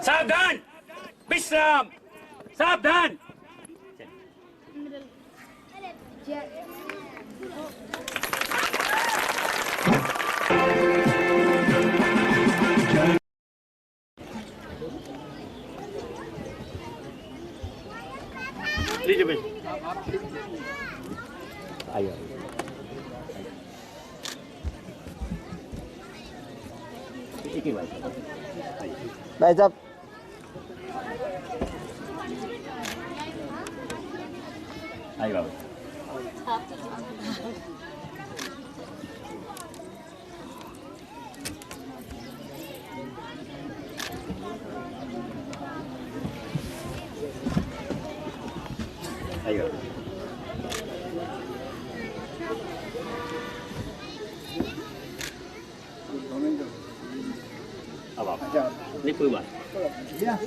सावधान, विश्राम, सावधान। लीजिए भाई, आइए भाई साहब, आइए बाबू। आइए बाबू। अब आप नहीं कोई बात जहाँ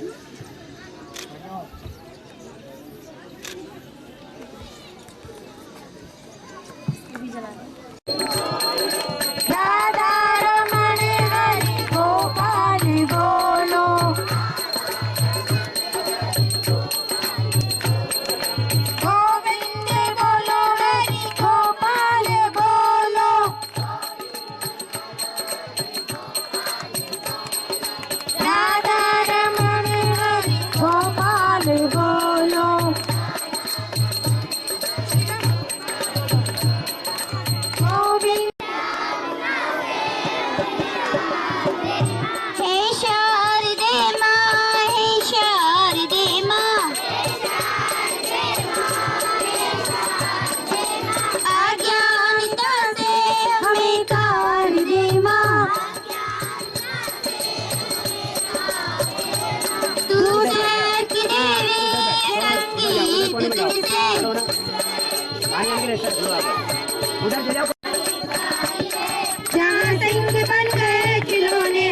सिंह बन गए खिलौने,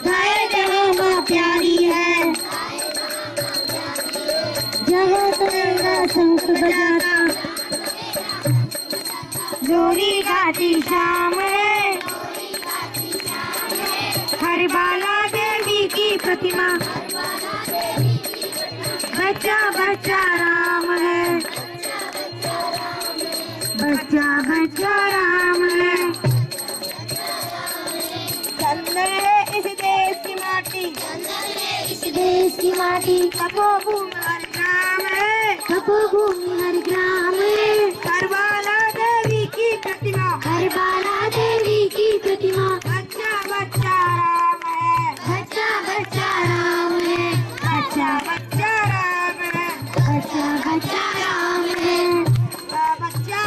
गाय जहाँ माँ प्यारी है, जहाँ तेरा शंख बजाता जोड़ी गाती शाम है। हर बाला देवी की प्रतिमा, बच्चा बच्चा राम है, बच्चा बच्चा राम है। चंदन है इस देश की माटी, इस देश की माटी, तपोभूमि हर ग्राम है, तपोभूमि हर ग्राम है। करबाला देवी की प्रतिमा, करबाला देवी की प्रतिमा, बच्चा बच्चा राम है, बच्चा बच्चा राम है, बच्चा बच्चा राम है, बच्चा बच्चा राम है, बच्चा।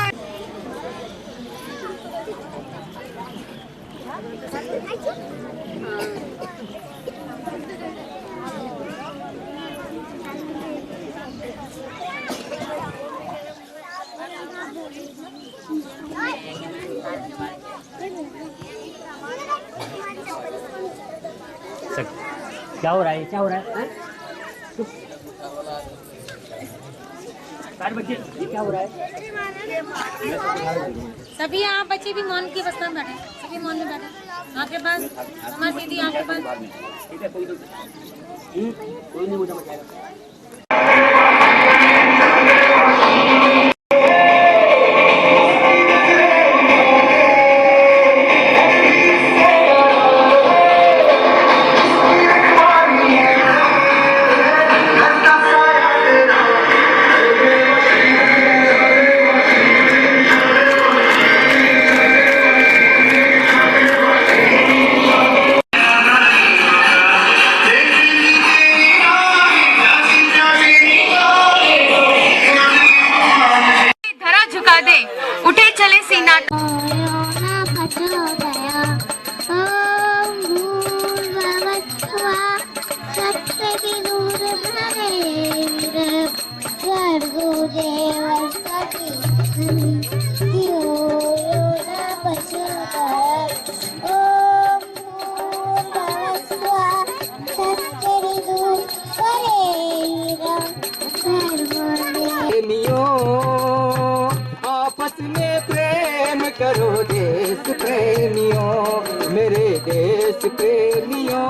क्या हो रहा है? क्या हो रहा है? बच्चे ये क्या हो रहा है? सभी आप बच्चे भी मौन की अवस्था में बैठे, सभी मौन में बैठे, आपके पास हमारी दीदी आपके पास। ठीक है, कोई नहीं मुझे मचाएगा। आपस में प्रेम करो, देश देश प्रेमियों, मेरे देश प्रेमियों,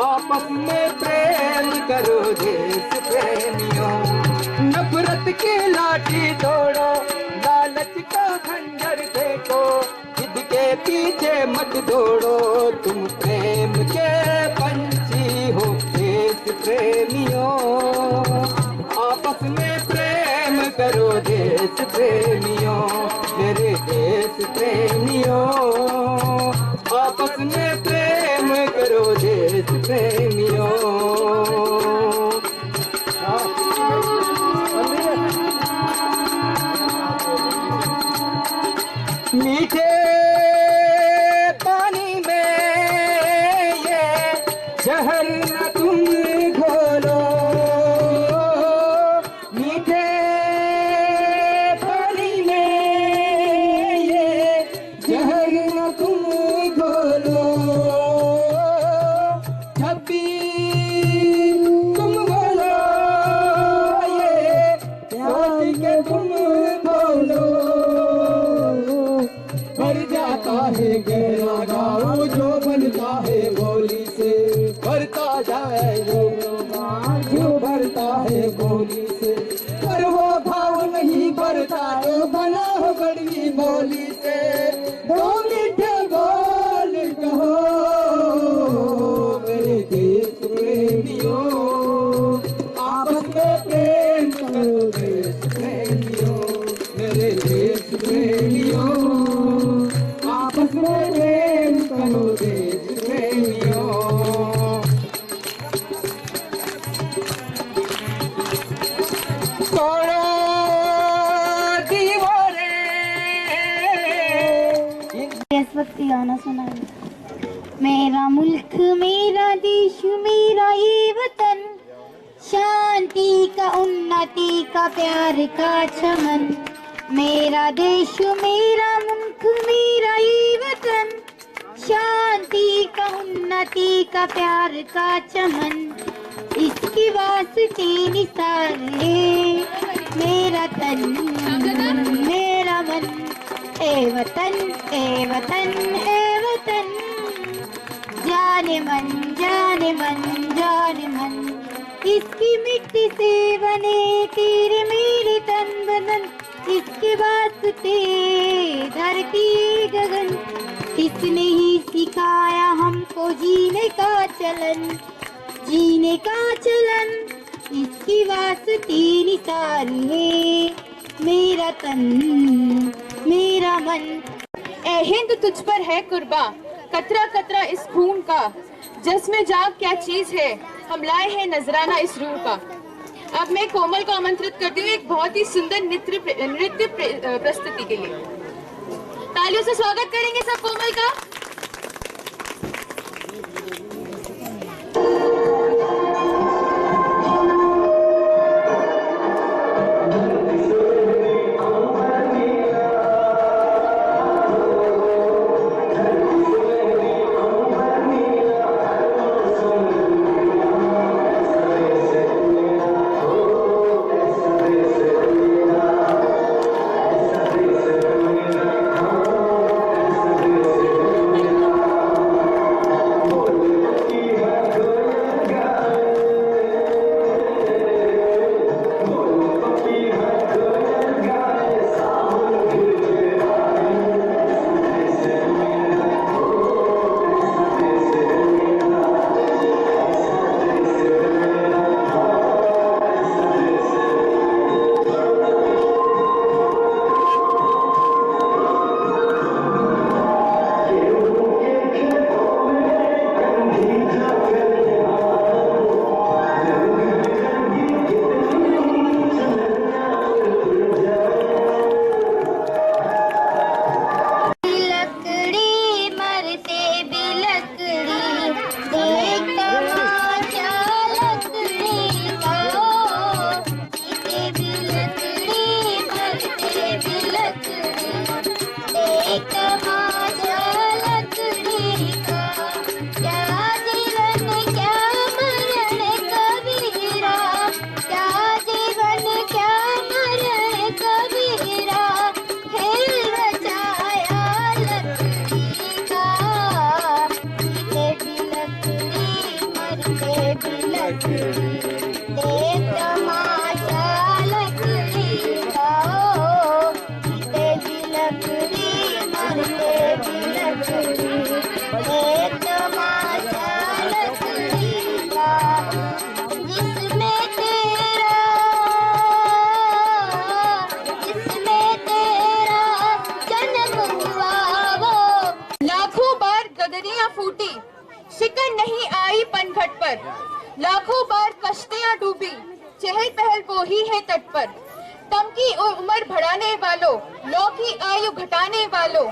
आपस में प्रेम करो देश प्रेमियों। नफरत की लाठी तोड़ो, लालच का खंजर फेंको, जिद के पीछे मत दौड़ो, तुम प्रेम के पंछी हो देश प्रेमियों। आपस में प्रेम करो देश प्रेमियों, मेरे देश प्रेमियों, आपस में प्रेम करो देश प्रेमियों। मीठे पानी में ये जहर न तुम घोलो, मीठे पानी में ये जहर न तुम घोलो, जब भी तुम बोलो ये सोच के तुम बोलो, भर जाता है गहरा गाँव जो बनता है बोली से, भरता जाए जो भरता है बोली से, पर वो भाव नहीं भरता जो बना हो बड़ी बोली से। दो मीठे बोल कहो मेरे देश प्रेमियों, आपस में प्रेम करो देश प्रेमियों, मेरे देश प्रेमियों, आपस में प्रेम करो देश प्रेमियों। तोड़ो दीवारें। देशभक्ति गाना सुनाइए। मेरा मुल्क मेरा देश मेरा ये वतन, शांति का उन्नति का प्यार का चमन, मेरा देश मेरा मुल्क मेरा ये वतन, शांति का उन्नति का प्यार का चमन, इसकी वास्ते निसार है मेरा तन मेरा मन, ए वतन ए वतन ए वतन, जाने मन जाने मन जाने मन, इसकी मिट्टी से बने तेरे मेरे तन बदन, इसके वास्ते धरती गगन, इसने ही सिखाया हमको जीने का चलन, जीने का चलन, इसकी वास्ते निसार है मेरा तन मेरा मन। ए हिंद तुझ पर है कुर्बा, कतरा कतरा इस खून का, जिसमें जाग क्या चीज है, हम लाए हैं नजराना इस रूह का। अब मैं कोमल को आमंत्रित करती हूँ एक बहुत ही सुंदर नृत्य प्रस्तुति के लिए। तालियों से स्वागत करेंगे सब कोमल का। छरियां फूटी, शिकन नहीं आई पनघट पर, लाखों बार कश्तियां डूबी, चहल पहल वो ही है तट पर। कम की उम्र बढ़ाने वालों, लौ की आयु घटाने वालों,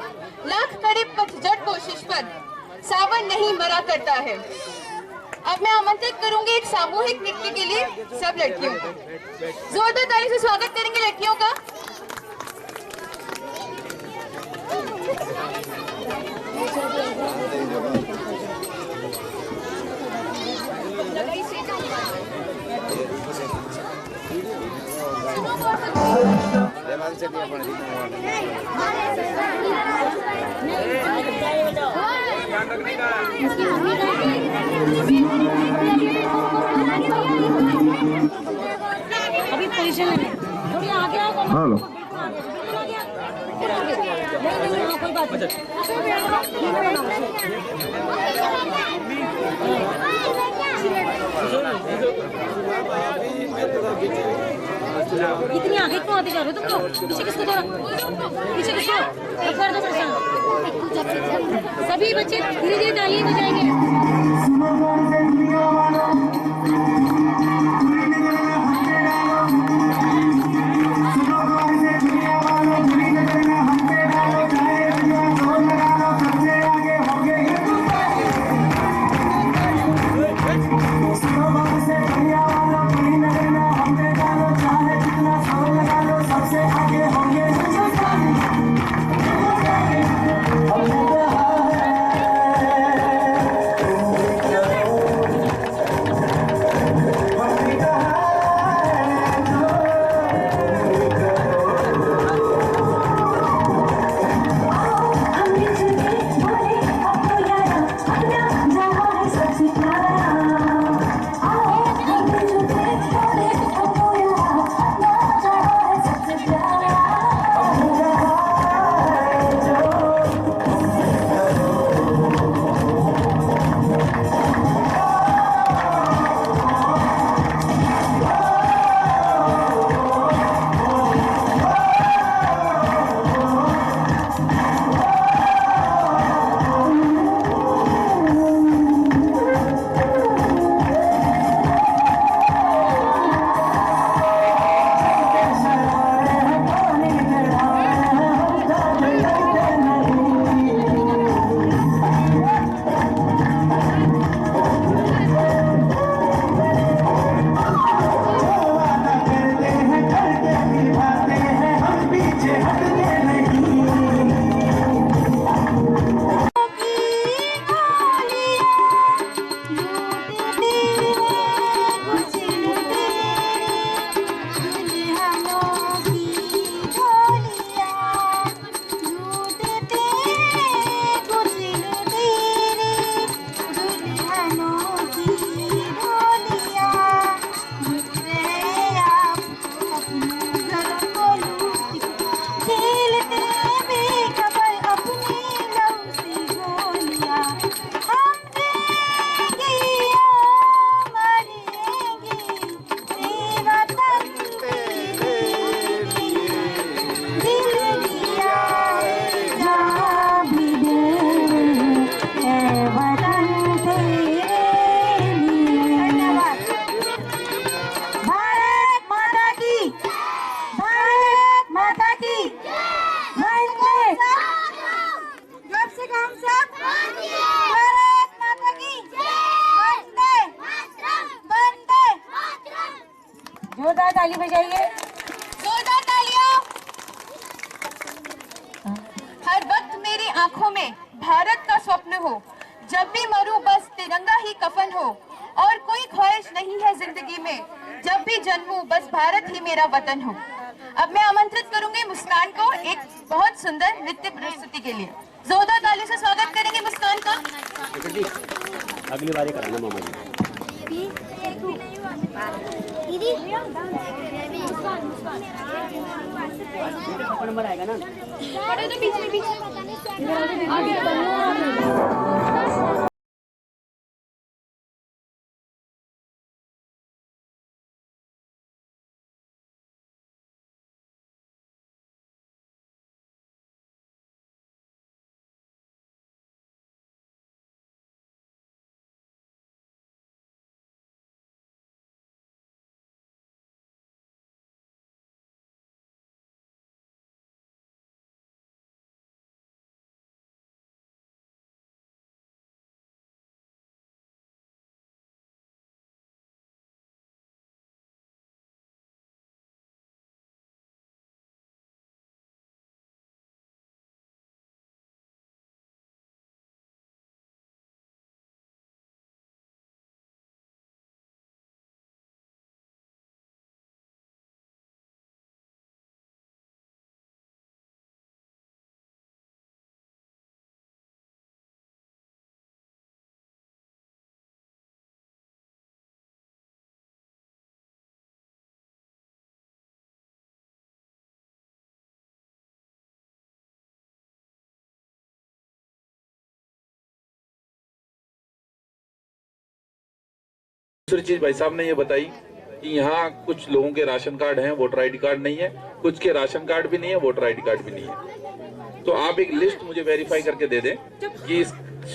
लाख करे पतझड़ कोशिश पर, सावन नहीं मरा करता है। अब मैं आमंत्रित करूंगी एक सामूहिक नृत्य के लिए सब लड़कियों को। जोरदार ताली से स्वागत करेंगे लड़कियों का। अभी पोजीशन है, थोड़ी आगे आओ। हेलो कोई बात इतनी आगे क्यों आते जा रहे हो तुम लोग? पीछे किसको दो, पीछे किसको कर दो परेशान। सभी बच्चे धीरे धीरे ताली बजाएंगे। जोरदार ताली बजाइए, जोरदार तालियां। हर वक्त मेरी आंखों में भारत का स्वप्न हो, जब भी मरूं बस तिरंगा ही कफन हो, और कोई ख्वाहिश नहीं है जिंदगी में, जब भी जन्मूं बस भारत ही मेरा वतन हो। अब मैं आमंत्रित करूंगी मुस्कान को एक बहुत सुंदर नृत्य प्रस्तुति के लिए। जोरदार ताली से स्वागत करेंगे मुस्कान का। अगली बारी कराना मामा जी। नंबर आएगा ना, पीछे दूसरी चीज भाई साहब ने ये बताई कि यहाँ कुछ लोगों के राशन कार्ड हैं, वोटर आईडी कार्ड नहीं है, कुछ के राशन कार्ड भी नहीं है, वोटर आईडी कार्ड भी नहीं है। तो आप एक लिस्ट मुझे वेरीफाई करके दे दें कि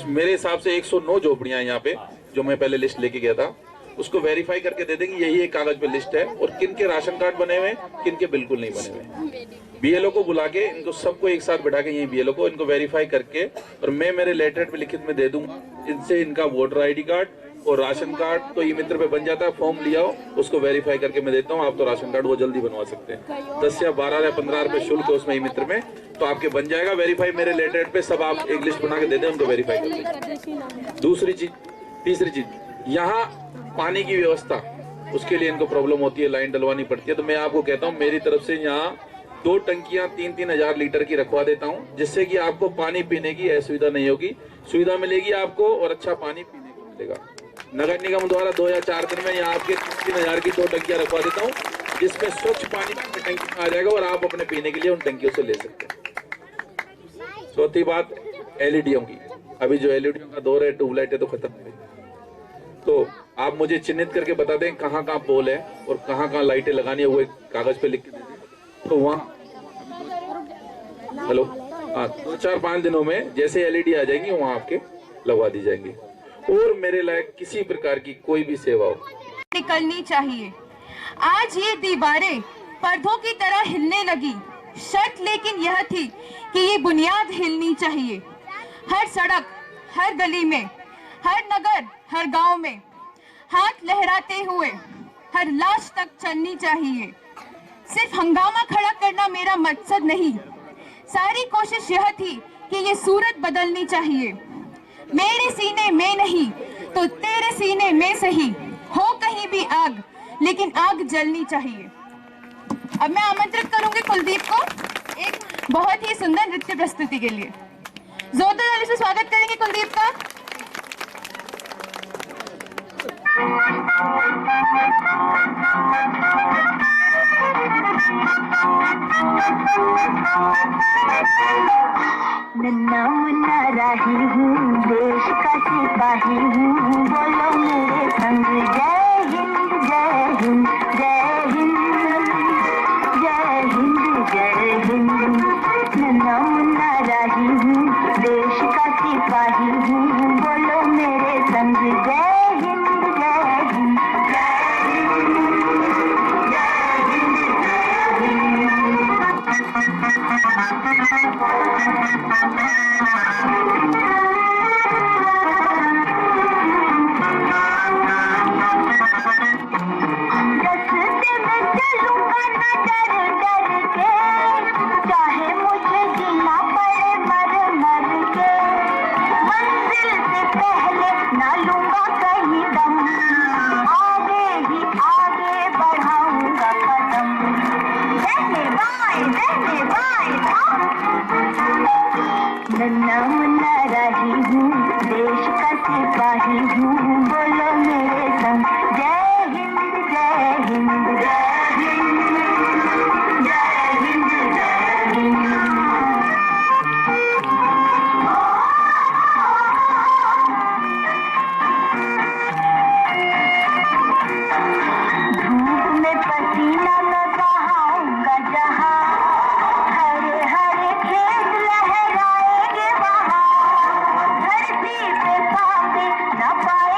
मेरे हिसाब से 109 झोपड़ियां हैं यहाँ पे, जो मैं पहले लिस्ट लेके गया था, उसको वेरीफाई करके दे दें कि यही एक कागज पे लिस्ट है और किन के राशन कार्ड बने हुए हैं, किन के बिल्कुल नहीं बने हुए। बीएलओ को बुला के इनको सबको एक साथ बैठा के, यही बीएलओ को, इनको वेरीफाई करके, और मैं मेरे लेटर पे लिखित में दे दूंगा, इनसे इनका वोटर आईडी कार्ड और राशन कार्ड तो ई मित्र पे बन जाता है, फॉर्म लिया हो उसको वेरीफाई करके मैं देता हूँ। आप तो राशन कार्ड वो जल्दी बनवा सकते हैं, 10 या 12 या 15 रुपए शुल्क है उसमें ई मित्र में, तो आपके बन जाएगा वेरीफाई। मेरे लेटर पे सब आप एक लिस्ट बना के दे दें, उनको वेरीफाई कर दें। दूसरी चीज, तीसरी चीज, यहाँ पानी की व्यवस्था, उसके लिए इनको प्रॉब्लम होती है, लाइन डलवानी पड़ती है। तो मैं आपको कहता हूँ मेरी तरफ से यहाँ 2 टंकियां 3-3 हजार लीटर की रखवा देता हूँ, जिससे कि आपको पानी पीने की असुविधा नहीं होगी, सुविधा मिलेगी आपको और अच्छा पानी पीने को मिलेगा। नगर निगम द्वारा 2 या 4 दिन में यहाँ आपके 3-3 हजार की 2 टंकियां रखवा देता हूँ, जिसमें स्वच्छ पानी टंकी आ जाएगा और आप अपने पीने के लिए उन टंकियों से ले सकते हैं। चौथी बात एलईडीओ की, अभी जो एलईडीओ का दौर है, ट्यूबलाइट है तो खत्म है, तो आप मुझे चिन्हित करके बता दें कहाँ कहाँ पोल है और कहाँ कहाँ लाइटें लगानी है, वो एक कागज पे लिख के दे दें। तो वहाँ हेलो, हाँ, 2-4-5 दिनों में जैसे एलईडी आ जाएंगी वहाँ आपके लगवा दी जाएंगी। और मेरे लायक किसी प्रकार की कोई भी सेवा हो निकलनी चाहिए। आज ये दीवारें पर्दों की तरह हिलने लगी, शर्त लेकिन यह थी कि ये बुनियाद हिलनी चाहिए। हर सड़क, हर गली में, हर नगर, हर गांव में हाथ लहराते हुए हर लाश तक चलनी चाहिए। सिर्फ हंगामा खड़ा करना मेरा मकसद नहीं, सारी कोशिश यह थी कि ये सूरत बदलनी चाहिए। मेरे सीने में नहीं तो तेरे सीने में सही, हो कहीं भी आग लेकिन आग जलनी चाहिए। अब मैं आमंत्रित करूंगी कुलदीप को एक बहुत ही सुंदर नृत्य प्रस्तुति के लिए। जोरदार ताली से स्वागत करेंगे कुलदीप का। नन्ना मुन्ना राही हूँ, देश का सिपाही हूँ, बोलो मेरे संग जय हिंद जय हिंद जय हिंद जय हिंद जय हिंद। नन्ना मुन्ना राही हूँ, देश का सिपाही हूँ, बोलो मेरे संग जय हिंद जय हिंद जय हिंद जय हिंद नन्ना मुन्ना राही हूँ, देश का सिपाही हूँ, बोलो मेरे संग जय हिंद जय हिंद जय हिंद जय हिंद जय हिंद। धूप में पसीना मैं बहाऊंगा जहाँ, हरे हरे खेत लहराएंगे वहाँ, धरती पे पापी न पाए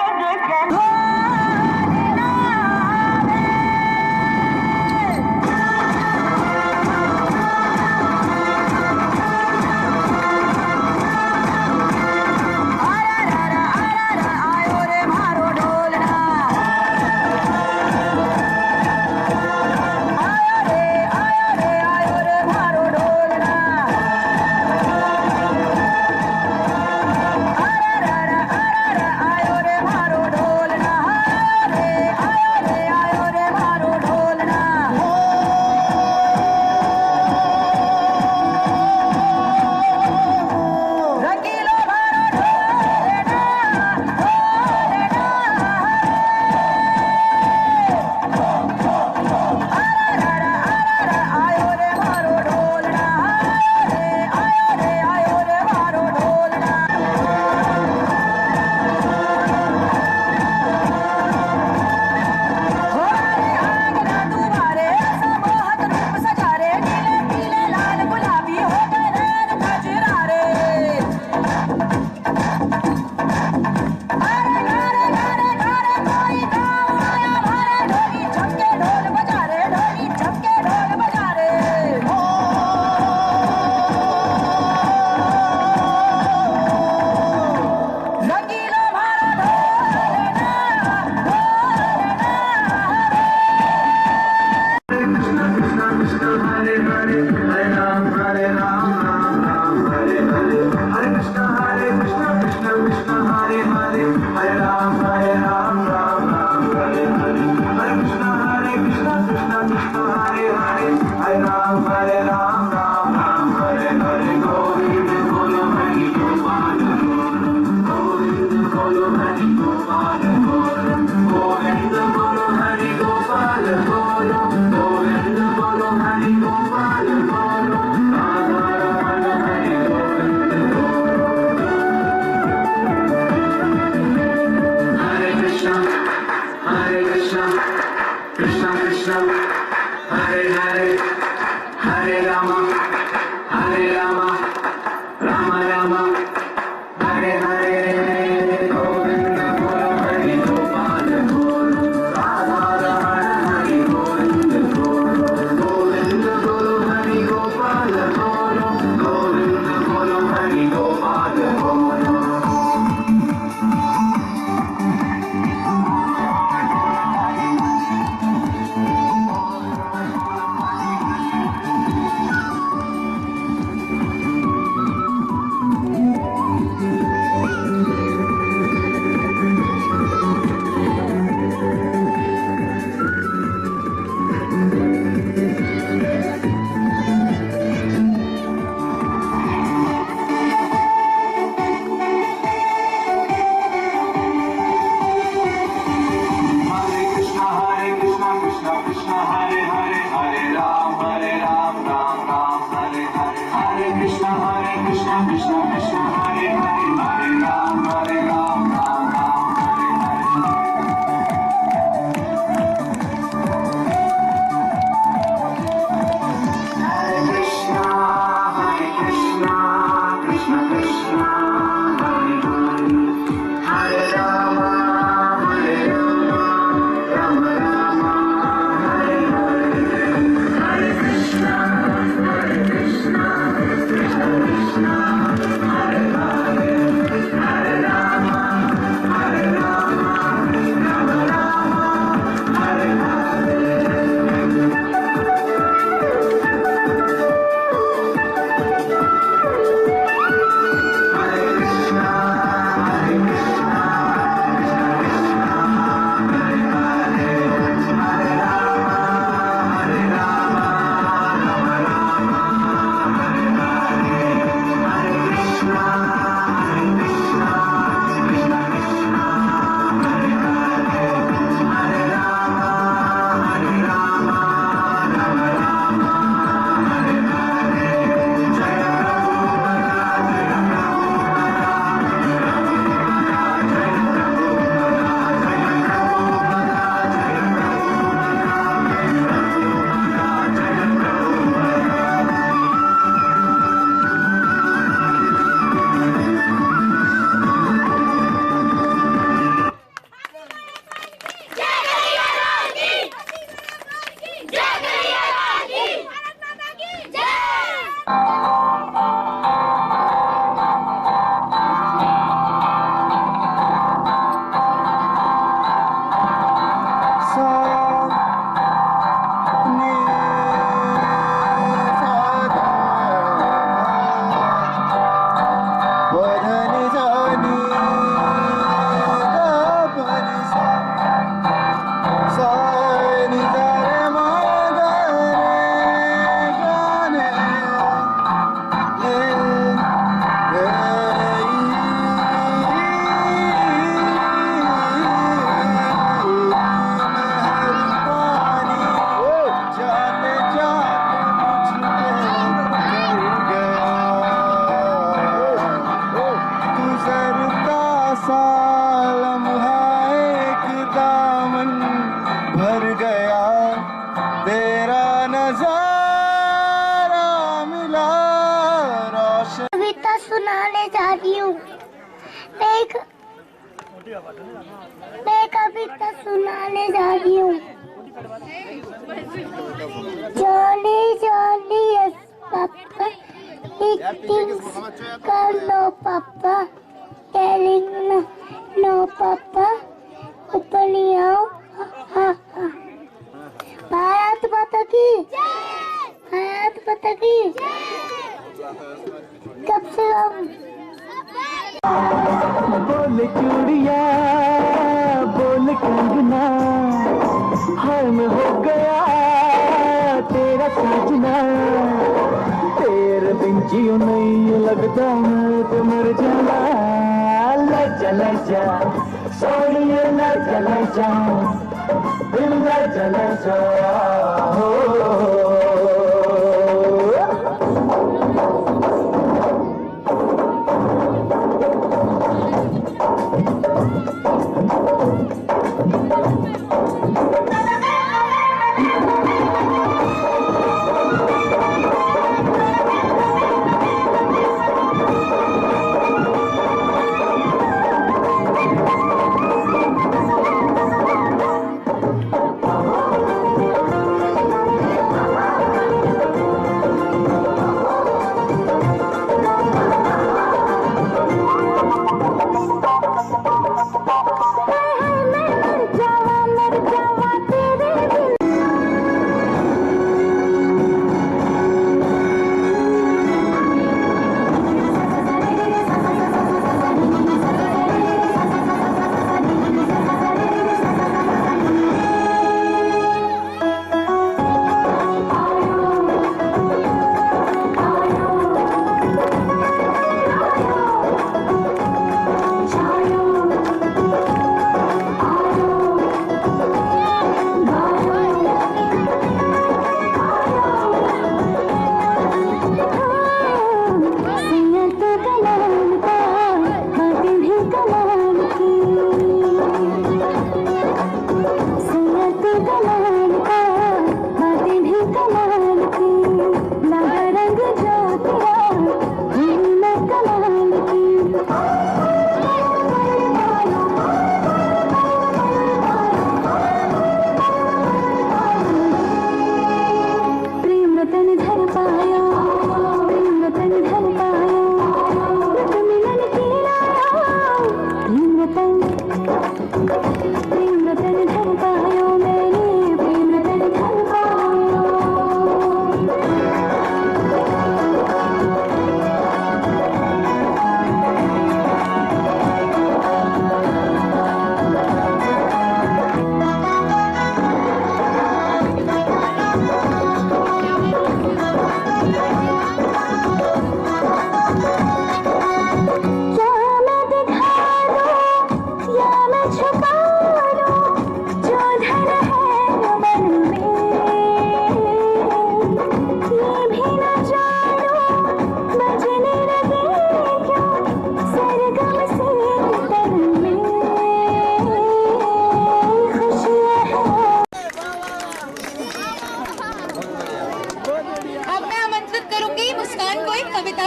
सुनाने जा रही हूँ। मैं कविता सुनाने जा रही हूँ। Jolly, jolly, yes, Papa. Eating, no, Papa. Telling, no, Papa. Opening out, ha, ha. Bharat माता की, भारत माता की। कब से हम बोल चूड़िया बोल कंगना हाय में हो गया तेरा सजना तेरे बिन जियो नहीं लगता मैं तो मर जाना लग चले जा, सोनिए न चले जाओ, दिल न चले जाओ।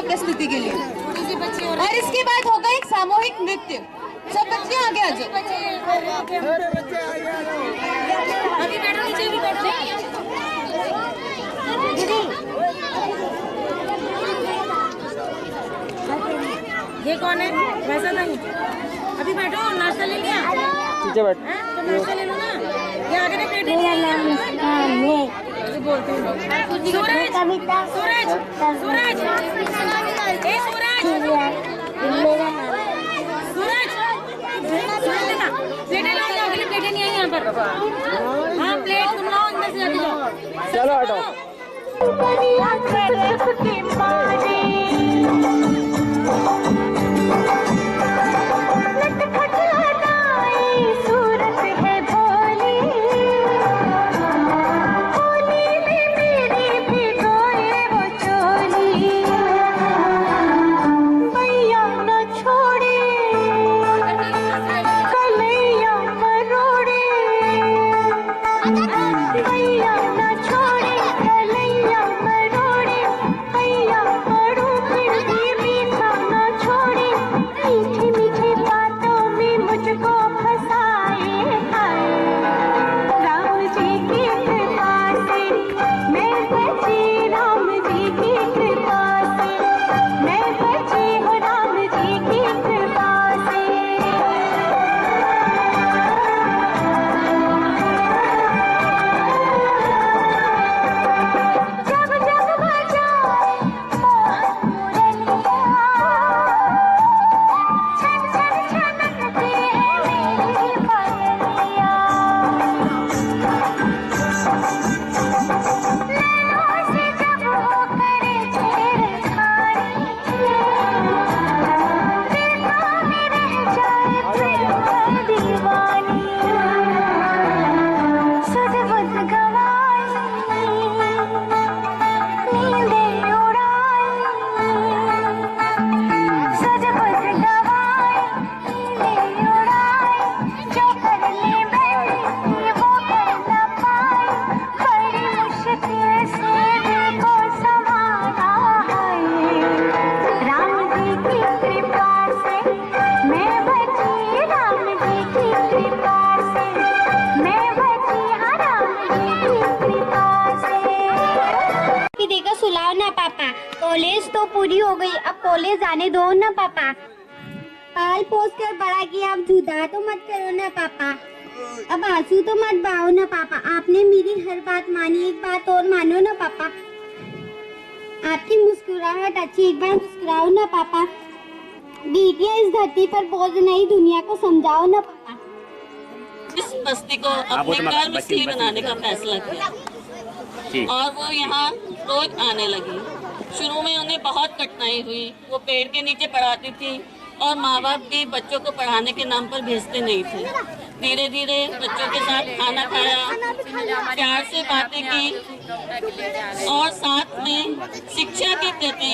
प्रस्तुति के लिए और इसके बाद होगा एक सामूहिक नृत्य। सब बच्चे आगे आ जाओ। अभी बैठो, नीचे भी बैठो। ये कौन है? वैसा नहीं, अभी बैठो। नाश्ता ले लिया? नीचे बैठ। तो नाश्ता ले लो ना। ये आगे ना बैठे। बोलते हैं सूरज, सूरज, सूरज, ए सूरज, सूरज, प्लेटें लाओ। अगली प्लेटें नहीं आई यहाँ पर। हाँ प्लेट तुम लाओ, अंदर से जाके जाओ। चलो हटो। भैया न छोड़े कलैया मरोड़े, भैया जाओ ना पापा, कॉलेज तो पूरी हो गई, अब कॉलेज आने दो ना पापा। पाल पोस कर बड़ा किया, अब जुदा तो मत करो ना पापा, अब आंसू तो मत बहाओ ना पापा। आपने मेरी हर बात मानी, एक बात और मानो ना पापा। आपकी मुस्कुराहट अच्छी, एक बार मुस्कुराओ ना पापा। बेटियां इस धरती पर बोझ नहीं, दुनिया को समझाओ ना पापा। इस बस्ती को अपने घर बस्ती बनाने का फैसला किया और वो यहाँ रोज आने लगी। शुरू में उन्हें बहुत कठिनाई हुई, वो पेड़ के नीचे पढ़ाती थी और माँ बाप भी बच्चों को पढ़ाने के नाम पर भेजते नहीं थे। धीरे धीरे बच्चों के साथ खाना खाया, प्यार से बातें की और साथ में शिक्षा के प्रति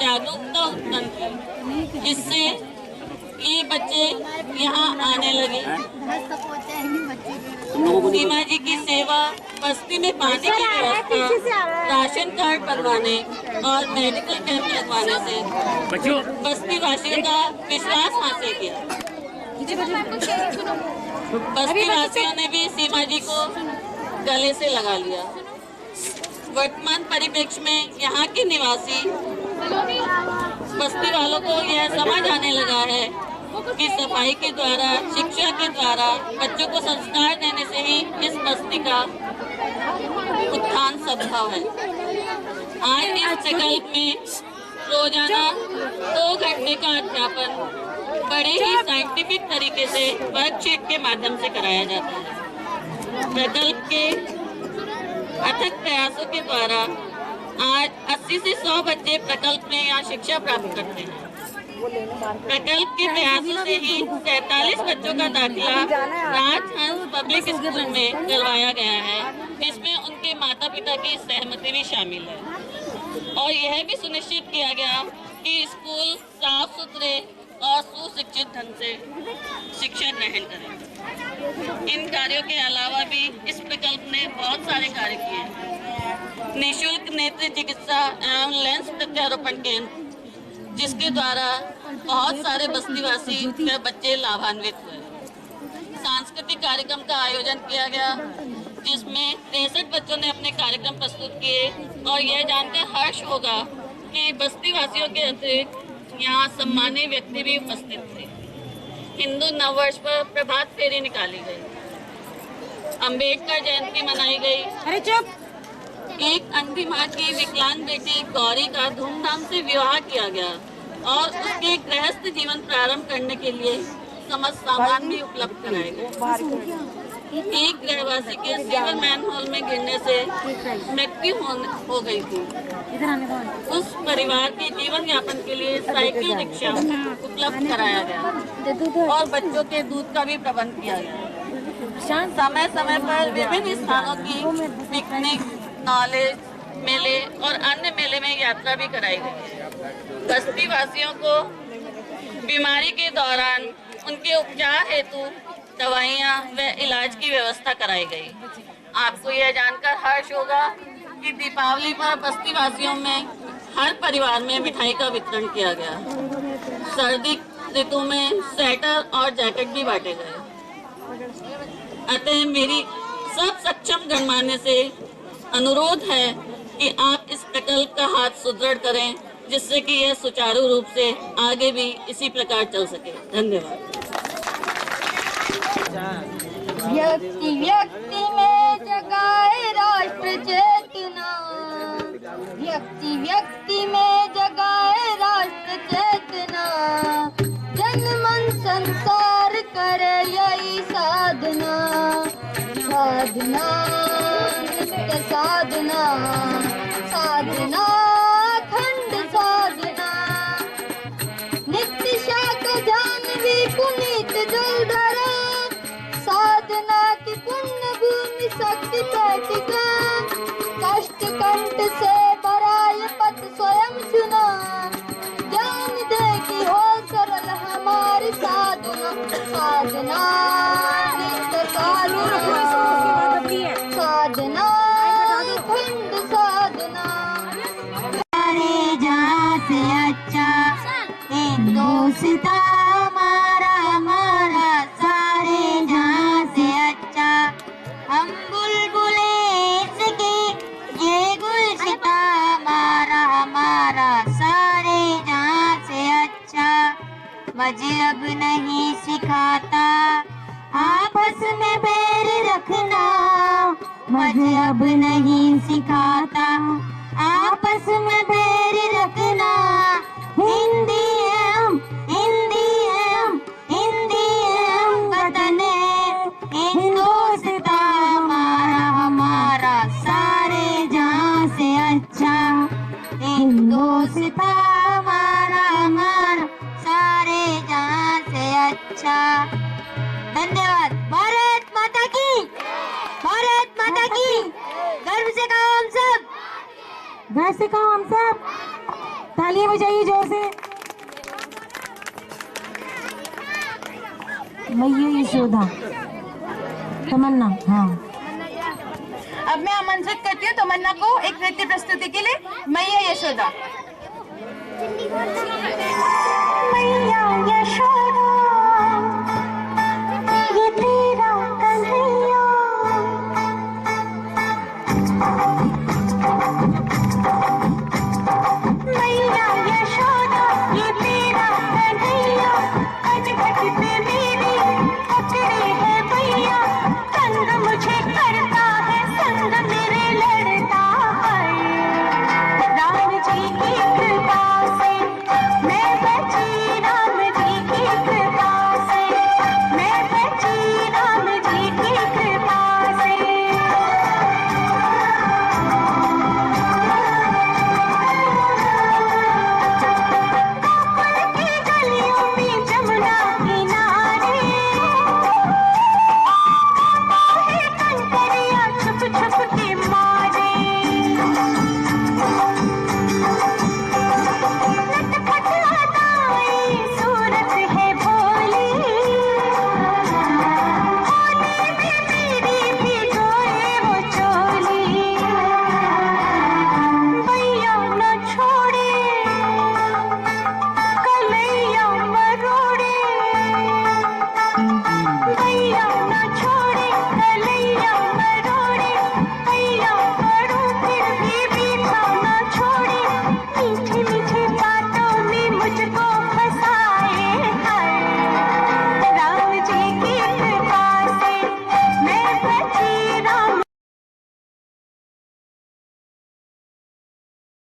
जागरूकता उत्पन्न की, जिससे ये बच्चे यहाँ आने लगे। सीमा जी की सेवा बस्ती में पानी की व्यवस्था, राशन कार्ड बनवाने और मेडिकल कैंप लगवाने से बस्ती वासियों का विश्वास हासिल किया। बस्ती वासियों ने भी सीमा जी को गले से लगा लिया। वर्तमान परिप्रेक्ष्य में यहाँ के निवासी बस्ती वालों को यह समझ आने लगा है कि सफाई के द्वारा, शिक्षा के द्वारा बच्चों को संस्कार देने से ही इस बस्ती का उत्थान संभव है। आज इस प्रकल्प में रोजाना 2 घंटे का अध्यापन बड़े ही साइंटिफिक तरीके से वर्कशीट के माध्यम से कराया जाता है। प्रकल्प के अथक प्रयासों के द्वारा आज 80 से 100 बच्चे प्रकल्प में यहाँ शिक्षा प्राप्त करते हैं। प्रकल्प के प्रयासों से ही 43 बच्चों का दाखिला राजहंस पब्लिक स्कूल में करवाया गया है, जिसमें उनके माता पिता की सहमति भी शामिल है और यह भी सुनिश्चित किया गया कि स्कूल साफ सुथरे और सुशिक्षित ढंग से शिक्षा ग्रहण करें। इन कार्यों के अलावा भी इस प्रकल्प ने बहुत सारे कार्य किए हैं। निःशुल्क नेत्र चिकित्सा एवं लेंस प्रत्यारोपण केंद्र, जिसके द्वारा बहुत सारे बस्तीवासी व बच्चे लाभान्वित हुए। सांस्कृतिक कार्यक्रम का आयोजन किया गया, जिसमें 63 बच्चों ने अपने कार्यक्रम प्रस्तुत किए और यह जानकर हर्ष होगा कि बस्तीवासियों के अतिरिक्त यहाँ सम्मानीय व्यक्ति भी उपस्थित थे। हिंदू नववर्ष पर प्रभात फेरी निकाली गई, अंबेडकर जयंती मनाई गई। अरे चुप! एक अंधी माँ की विकलांग बेटी गौरी का धूमधाम से विवाह किया गया और उसके गृहस्थ जीवन प्रारंभ करने के लिए समस्त सामान भी उपलब्ध कराए गए। एक गृहवासी के सीवर मैनहोल में गिरने से मृत्यु हो गई थी। उस परिवार के जीवन यापन के लिए साइकिल रिक्शा उपलब्ध कराया गया और बच्चों के दूध का भी प्रबंध किया गया। समय समय पर विभिन्न स्थानों की पिकनिक, नॉलेज मेले और अन्य मेले में यात्रा भी कराई गई। बस्ती वासियों को बीमारी के दौरान उनके उपचार हेतु दवाइयाँ व इलाज की व्यवस्था कराई गई। आपको यह जानकर हर्ष होगा कि दीपावली पर बस्ती वासियों में हर परिवार में मिठाई का वितरण किया गया। सर्दी ऋतु में स्वेटर और जैकेट भी बांटे गए। अतः मेरी सब सक्षम गणमान्य से अनुरोध है कि आप इस प्रकल्प का हाथ सुदृढ़ करें, जिससे कि यह सुचारू रूप से आगे भी इसी प्रकार चल सके। धन्यवाद। व्यक्ति व्यक्ति में जगाए राष्ट्र चेतना, व्यक्ति व्यक्ति में जगाए राष्ट्र चेतना, जन मन संसार करे यही साधना, साधना नित्य साधना, साधना खंड साधना, नित्य शाख जानवी पुनीत जलधरा, साधना की पुण्य भूमि शक्ति पैटिका, कष्ट कंठ से बराय पथ स्वयं चुना, ज्ञान दे की हो सरल हमारी साधना, साधना नित्य साधना, साधना खंड साधना। सारे जहाँ से अच्छा हिंदुस्तान हमारा, हमारा सारे जहाँ से अच्छा, हम बुलबुले इसके ये गुलशिता हमारा, सिखाता, आपस में बैर रखना मजहब नहीं सिखाता, आपस में बैर रखना। हिंदी है हम, हिंदी है हम, हिंदी है हम, वतन है हिंदुस्तान हमारा, हमारा सारे जहां से अच्छा, हिंदुस्तान हमारा, हमारा सारे जहां से अच्छा। धन्यवाद। भारत माता की, भारत माता की। गर्व से कहो हम सब, गर्व से कहो हम सब, तालियां बजाइए जोर से। मैया यशोदा, तमन्ना। हाँ, अब मैं आमंत्रित करती हूँ तमन्ना को एक नृत्य प्रस्तुति के लिए। मैया यशोदा। मैया यशोदा